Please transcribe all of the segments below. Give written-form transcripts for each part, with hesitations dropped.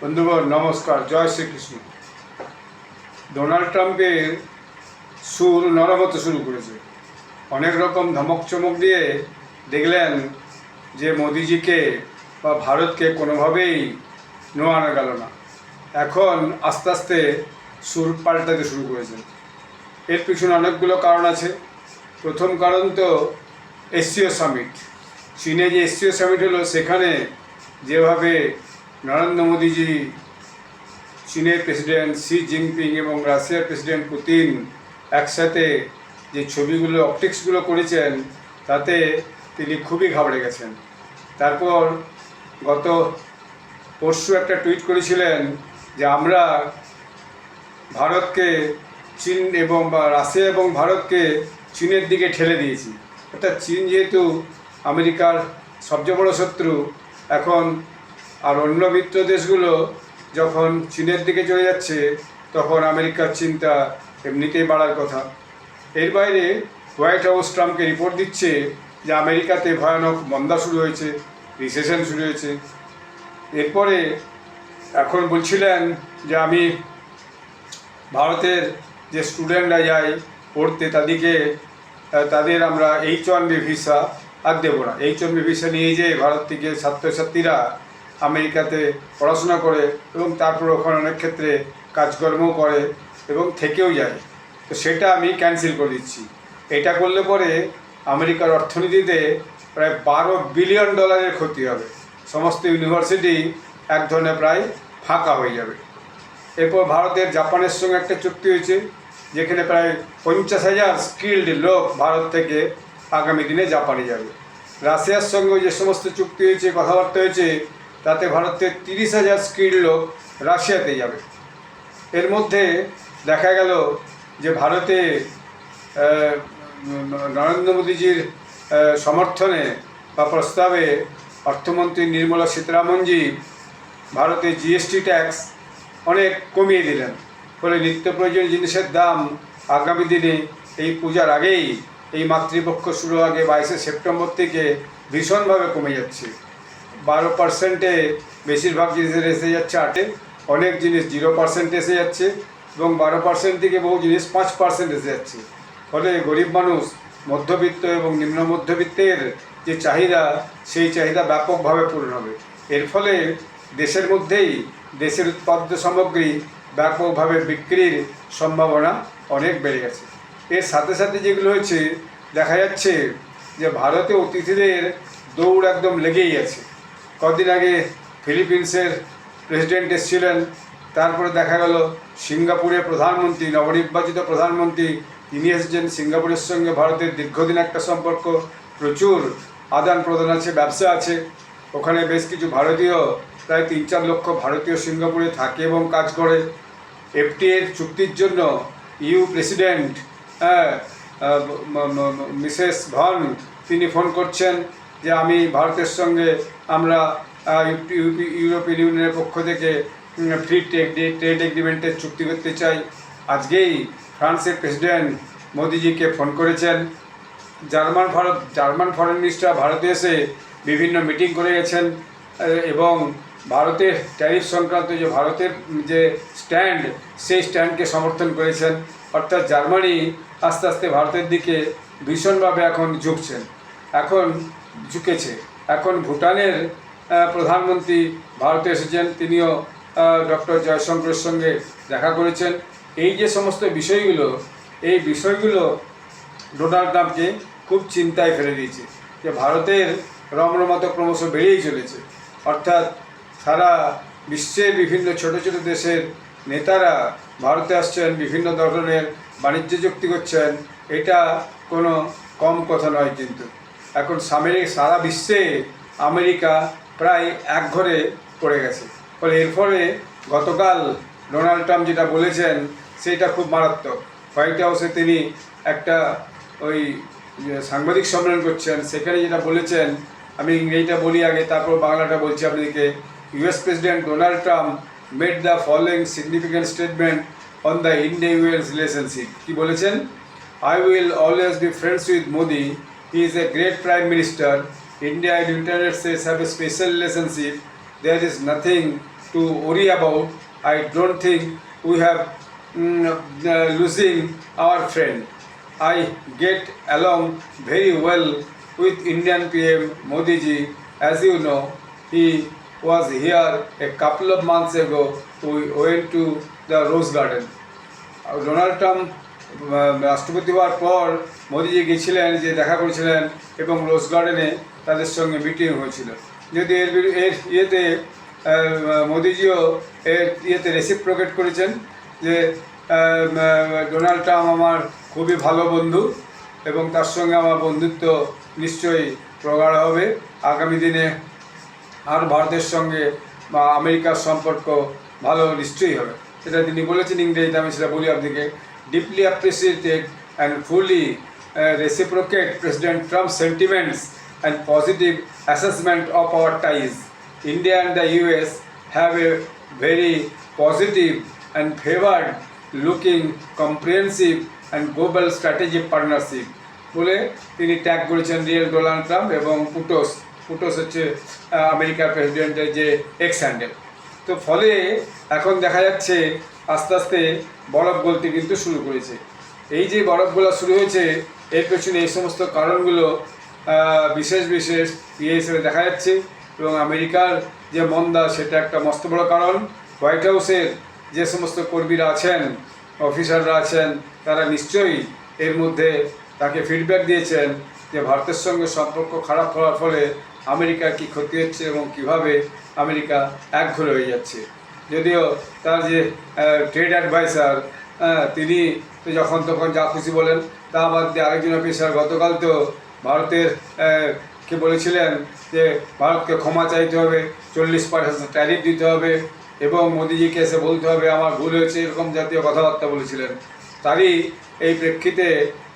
বন্ধুগণ নমস্কার, জয় শ্রীকৃষ্ণ। ডোনাল্ড ট্রাম্পের সুর নরম হতে শুরু করেছে। অনেক রকম ধমক চমক দিয়ে দেখলেন যে মোদিজিকে বা ভারতকে কোনোভাবেই নোয়ানো গেল না। এখন আস্তে আস্তে সুর পাল্টাতে শুরু করেছেন। এর পিছনে অনেকগুলো কারণ আছে। প্রথম কারণ তো এসসিও সামিট। চীনে যে এসসিও সামিট হলো, সেখানে যেভাবে নরেন্দ্র মোদীজি, চীনের প্রেসিডেন্ট শি জিনপিং এবং রাশিয়ার প্রেসিডেন্ট পুতিন একসাথে যে ছবিগুলো অপটিক্সগুলো করেছেন, তাতে তিনি খুবই ঘাবড়ে গেছেন। তারপর গত পরশু একটা টুইট করেছিলেন যে আমরা ভারতকে চীন এবং রাশিয়া এবং ভারতকে চীনের দিকে ঠেলে দিয়েছি। অর্থাৎ চীন যেহেতু আমেরিকার সবচেয়ে বড় শত্রু, এখন আর অন্য মিত্র দেশগুলো যখন চীনের দিকে চলে যাচ্ছে, তখন আমেরিকার চিন্তা এমনিতেই বাড়ার কথা। এর বাইরে হোয়াইট হাউস ট্রাম্পকে রিপোর্ট দিচ্ছে যে আমেরিকাতে ভয়ানক মন্দা শুরু হয়েছে, রিসেশন শুরু হয়েছে। এরপরে এখন বলছিলেন যে আমি ভারতের যে স্টুডেন্টরা যায় পড়তে, তাদের আমরা H-1B ভিসা আর দেবো না। H-1B ভিসা নিয়ে যেয়ে ভারত থেকে ছাত্রছাত্রীরা আমেরিকাতে পড়াশোনা করে এবং তারপর ওখানে অনেক ক্ষেত্রে কাজকর্মও করে এবং থেকেও যায়। তো সেটা আমি ক্যান্সেল করে দিচ্ছি। এটা করলে পরে আমেরিকার অর্থনীতিতে প্রায় $12 বিলিয়ন ক্ষতি হবে। সমস্ত ইউনিভার্সিটি এক ধরনের প্রায় ফাঁকা হয়ে যাবে। এরপর ভারতের জাপানের সঙ্গে একটা চুক্তি হয়েছে, যেখানে প্রায় 50,000 স্কিল্ড লোক ভারত থেকে আগামী দিনে জাপানে যাবে। রাশিয়ার সঙ্গে যে সমস্ত চুক্তি হয়েছে, কথাবার্তা হয়েছে, তাতে ভারতের 30,000 স্কিল্ড লোক রাশিয়াতে যাবে। এর মধ্যে দেখা গেল যে ভারতে নরেন্দ্র মোদীজির সমর্থনে বা প্রস্তাবে অর্থমন্ত্রী নির্মলা সীতারামনজি ভারতে জিএসটি ট্যাক্স অনেক কমিয়ে দিলেন। ফলে নিত্য প্রয়োজনীয় জিনিসের দাম আগামী দিনে এই পূজার আগেই, এই মাতৃপক্ষ শুরু আগে 22শে সেপ্টেম্বর থেকে ভীষণভাবে কমে যাচ্ছে। 12% বেশিরভাগ জিনিসের এসে যাচ্ছে 8-এ, অনেক জিনিস 0% এসে যাচ্ছে এবং 12% থেকে বহু জিনিস 5% এসে যাচ্ছে। ফলে গরিব মানুষ, মধ্যবিত্ত এবং নিম্ন মধ্যবিত্তের যে চাহিদা, সেই চাহিদা ব্যাপকভাবে পূরণ হবে। এর ফলে দেশের মধ্যেই দেশের উৎপাদিত সামগ্রী ব্যাপকভাবে বিক্রির সম্ভাবনা অনেক বেড়ে গেছে। এর সাথে সাথে যেগুলো হয়েছে, দেখা যাচ্ছে যে ভারতে অতিথিদের দৌড় একদম লেগেই আছে। কদিন আগে ফিলিপিন্সের প্রেসিডেন্ট এসেছিলেন, তারপরে দেখা গেল সিঙ্গাপুরের প্রধানমন্ত্রী, নবনির্বাচিত প্রধানমন্ত্রী, তিনি এসেছেন। সিঙ্গাপুরের সঙ্গে ভারতের দীর্ঘদিন একটা সম্পর্ক, প্রচুর আদান প্রদান আছে, ব্যবসা আছে। ওখানে বেশ কিছু ভারতীয়, প্রায় 3-4 লক্ষ ভারতীয় সিঙ্গাপুরে থাকে এবং কাজ করে। এফটিএর চুক্তির জন্য ইউ প্রেসিডেন্ট মিসেস ভন, তিনি ফোন করছেন যে আমি ভারতের সঙ্গে আমরা ইউরোপিয়ান ইউনিয়নের পক্ষ থেকে ফ্রি ট্রেড এগ্রিমেন্টের চুক্তি করতে চাই। আজকেই ফ্রান্সের প্রেসিডেন্ট মোদিজিকে ফোন করেছেন। জার্মান ফরেন মিনিস্টার ভারতে এসে বিভিন্ন মিটিং করে গেছেন এবং ভারতের ট্যারিফ সংক্রান্ত যে ভারতের যে স্ট্যান্ড, সেই স্ট্যান্ডকে সমর্থন করেছেন। অর্থাৎ জার্মানি আস্তে আস্তে ভারতের দিকে ভীষণভাবে এখন ঝুঁকেছে। এখন ভুটানের প্রধানমন্ত্রী ভারতে এসেছেন, তিনিও ডক্টর জয়শঙ্করের সঙ্গে দেখা করেছেন। এই যে সমস্ত বিষয়গুলো, এই বিষয়গুলো ডোনাল্ড ট্রাম্পকে খুব চিন্তায় ফেলে দিয়েছে যে ভারতের রমরমা ক্রমশ বেড়েই চলেছে। অর্থাৎ সারা বিশ্বের বিভিন্ন ছোট ছোট দেশের নেতারা ভারতে আসছেন, বিভিন্ন ধরনের বাণিজ্য চুক্তি করছেন। এটা কোনো কম কথা নয়। কিন্তু এখন সারা বিশ্বে আমেরিকা প্রায় একঘরে পড়ে গেছে। ফলে এর ফলে গতকাল ডোনাল্ড ট্রাম্প যেটা বলেছেন, সেটা খুব মারাত্মক। হোয়াইট হাউসে তিনি একটা সাংবাদিক সম্মেলন করছেন, সেখানে যেটা বলেছেন, আমি ইংরেজিটা বলি আগে, তারপর বাংলাটা বলছি আপনাদেরকে। US president Donald Trump made the following significant statement on the India US relationship. কি বলেছেন? I will always be friends with Modi. He is a great prime minister. India and United States have a special relationship. There is nothing to to worry about. I don't think we have losing our friend. I get along very well with Indian PM Modi ji. As you know, he was here a couple of months ago. We went to the Rose Garden. Donald Trump রাষ্ট্রপতি হওয়ার পর মোদিজি গেছিলেন, যে দেখা করেছিলেন এবং রোজ গার্ডেনে তাদের সঙ্গে মিটিং হয়েছিল। যদি এর ইয়েতে মোদিজিও এর ইয়েতে রেসিপ্রোকেট করেছেন যে ডোনাল্ড ট্রাম্প আমার খুবই ভালো বন্ধু এবং তার সঙ্গে আমার বন্ধুত্ব নিশ্চয়ই প্রগাঢ় হবে। আগামী দিনে আর ভারতের সঙ্গে বা আমেরিকার সম্পর্ক ভালো নিশ্চয়ই হবে, সেটা তিনি বলেছেন ইংরেজিতে। আমি সেটা বলি আপনাকে, deeply appreciated and fully reciprocate President Trump sentiments and positive assessment of our ties. India and the US have a very positive and forward looking comprehensive and global strategic partnership বলে তিনি ট্যাগ করেছেন real Donald Trump এবং পুটোস হচ্ছে আমেরিকার প্রেসিডেন্টের যে x handle. তো ফলে এখন দেখা যাচ্ছে আস্তে আস্তে বরফ গলতে কিন্তু শুরু করেছে। এই যে বরফ গলা শুরু হয়েছে, এর পেছনে এই সমস্ত কারণগুলো বিশেষ ইয়ে হিসেবে দেখা যাচ্ছে এবং আমেরিকার যে মন্দা সেটা একটা মস্ত বড় কারণ। হোয়াইট হাউসের যে সমস্ত কর্মীরা আছেন, অফিসাররা আছেন, তারা নিশ্চয়ই এর মধ্যে তাকে ফিডব্যাক দিয়েছেন যে ভারতের সঙ্গে সম্পর্ক খারাপ হওয়ার ফলে আমেরিকার কী ক্ষতি হচ্ছে এবং কীভাবে আমেরিকা একঘরে হয়ে যাচ্ছে। যদিও তার যে ট্রেড অ্যাডভাইসার তিনি তো যখন তখন যা খুশি বলেন, তা বাদ দিয়ে আরেকজন অফিসার গতকাল তো ভারতের কে বলেছিলেন যে ভারতকে ক্ষমা চাইতে হবে, 40% ট্যারিফ দিতে হবে এবং মোদিজিকে এসে বলতে হবে আমার ভুল হয়েছে, এরকম জাতীয় কথাবার্তা বলেছিলেন। তারই এই প্রেক্ষিতে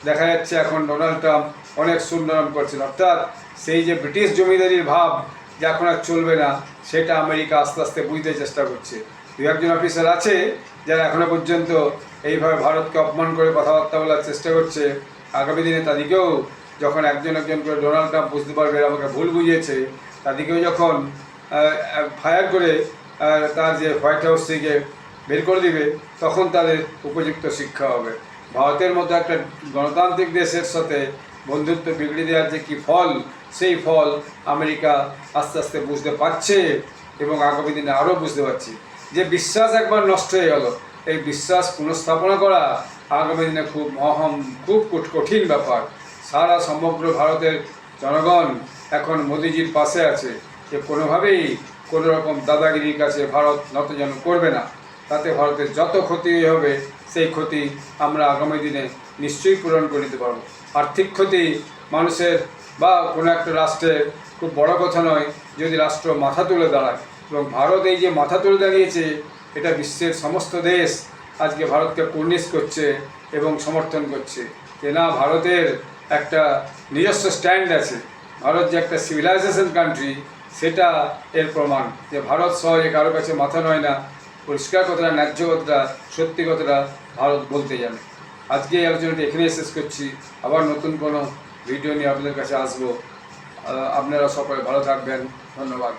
দেখা যাচ্ছে এখন ডোনাল্ড ট্রাম্প অনেক সুন্দরম করছেন, অর্থাৎ সেই যে ব্রিটিশ জমিদারির ভাব যে এখন আর চলবে না, সেটা আমেরিকা আস্তে আস্তে বুঝতে চেষ্টা করছে। দু একজন অফিসার আছে যারা এখনও পর্যন্ত এইভাবে ভারতকে অপমান করে কথাবার্তা বলার চেষ্টা করছে। আগামী দিনে তাদেরকেও যখন একজন করে ডোনাল্ড ট্রাম্প বুঝতে পারবে আমাকে ভুল বুঝিয়েছে, তাদেরকেও যখন ফায়ার করে তার যে হোয়াইট হাউস থেকে বের করে দিবে, তখন তাদের উপযুক্ত শিক্ষা হবে। ভারতের মতো একটা গণতান্ত্রিক দেশের সাথে বন্ধুত্ব বিগড়ে দেওয়ার যে কী ফল, সেই ফল আমেরিকা আস্তে আস্তে বুঝতে পারছে এবং আগামী দিনে আরও বুঝতে পারছে। যে বিশ্বাস একবার নষ্ট হয়ে গেল, এই বিশ্বাস পুনঃস্থাপনা করা আগামী দিনে খুব কঠিন ব্যাপার। সারা সমগ্র ভারতের জনগণ এখন মোদিজির পাশে আছে, যে কোনোভাবেই কোনো রকম দাদাগিরির কাছে ভারত নতজানু করবে না। তাতে ভারতের যত ক্ষতি হবে সেই ক্ষতি আমরা আগামী দিনে নিশ্চয়ই পূরণ করে দিতে পারব। আর্থিক ক্ষতি মানুষের বা কোনো একটা রাষ্ট্রের খুব বড় কথা নয় যদি রাষ্ট্র মাথা তুলে দাঁড়ায়, এবং ভারত এই যে মাথা তুলে দাঁড়িয়েছে, এটা বিশ্বের সমস্ত দেশ আজকে ভারতকে কুর্নিশ করছে এবং সমর্থন করছে যে না, ভারতের একটা নিজস্ব স্ট্যান্ড আছে, ভারত যে একটা সিভিলাইজেশন কান্ট্রি সেটা এর প্রমাণ। যে ভারত সহজে কারো কাছে মাথা নয় না, পরিষ্কার কথাটা, ন্যায্য কথাটা, সত্যি কথাটা ভারত বলতে জানে। আজকে এই আলোচনাটি এখানেই শেষ করছি। আবার নতুন কোনো ভিডিও নিয়ে আপনাদের কাছে আসবো। আপনারা সকলে ভালো থাকবেন। ধন্যবাদ।